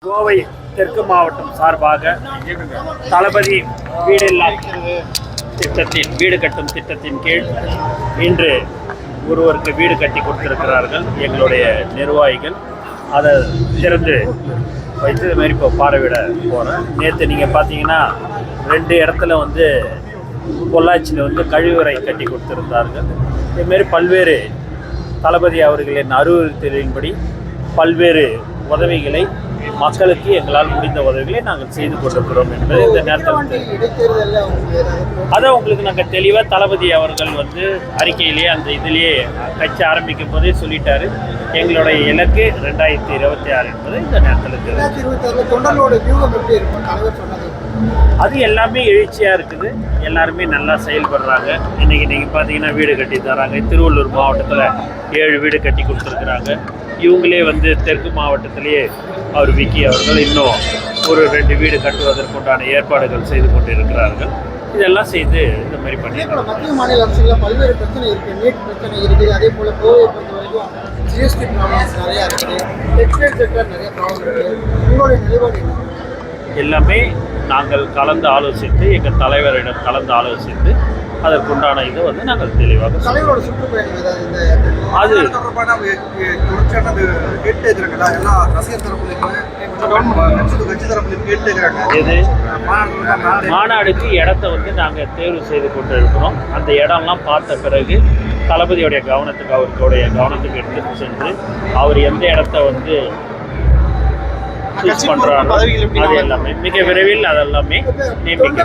கோவை தெற்கு மாவட்டம் சார்பாக தளபதி வீடில்லா திட்டத்தின் வீடு கட்டும் திட்டத்தின் கீழ் இன்று ஒருவருக்கு வீடு கட்டி கொடுத்திருக்கிறார்கள் எங்களுடைய நிர்வாகிகள். அதை திறந்து வைத்து இதுமாரி இப்போ பார்வையிட போகிறேன். நேற்று நீங்கள் பார்த்தீங்கன்னா 2 இடத்துல வந்து பொள்ளாச்சியில் கழிவுறை கட்டி கொடுத்திருந்தார்கள். இதுமாரி பல்வேறு தளபதி அவர்களின் அறிவுறுத்தலின்படி பல்வேறு உதவிகளை மக்களுக்கு எங்களால் முடிந்த உதவிகளை நாங்கள் செய்து கொண்டிருக்கிறோம் என்பது இந்த நேரத்தில் அதை உங்களுக்கு நாங்கள் தெளிவாக தளபதி அவர்கள் அறிக்கையிலேயே அந்த இதிலேயே கட்சி ஆரம்பிக்கும் போதே சொல்லிட்டாரு. எங்களுடைய இலக்கு 2026 என்பது இந்த நேரத்தில் அது எல்லாமே எழுச்சியாக இருக்குது. எல்லாருமே நல்லா செயல்படுறாங்க. இன்றைக்கி நீங்கள் பார்த்தீங்கன்னா வீடு கட்டி தராங்க. திருவள்ளூர் மாவட்டத்தில் 7 வீடு கட்டி கொடுத்துருக்குறாங்க. இவங்களே தெற்கு மாவட்டத்திலேயே அவர் விக்கி அவர்கள் இன்னும் ஒரு 2 வீடு கட்டுவதற்குண்டான ஏற்பாடுகள் செய்து கொண்டிருக்கிறார்கள். இதெல்லாம் செய்து இந்த மாதிரி பண்ணியிருக்காங்க. மத்திய மாநில அரசுகளில் பல்வேறு பிரச்சனை இருக்குது. நீட் பிரச்சனை இருக்குது. அதே போல் கோவையை பொறுத்த வரைக்கும் ஜிஎஸ்டி ப்ராப்ளம்ஸ் நிறையா இருக்குது. டெக்ஸ்டைல் செக்டர் நிறைய ப்ராப்ளம் இருக்குது. உங்களுடைய நிலைப்பாடு எல்லாமே நாங்கள் கலந்து ஆலோசித்து எங்கள் தலைவரிடம் கலந்து ஆலோசித்து அதற்குண்டான இதை நாங்கள் தெளிவாக தலைவரோட சுற்றுப்பயணம் அது இது மாநாடுக்கு இடத்த நாங்கள் தேர்வு செய்து கொண்டு இருக்கிறோம். அந்த இடம்லாம் பார்த்த பிறகு தளபதியோடைய கவனத்துக்கு அவருடைய கவனத்துக்கு எடுத்து சென்று அவர் எந்த இடத்த சூஸ் பண்ணுறாங்க அது எல்லாமே மிக விரைவில் அதெல்லாமே நியமிக்க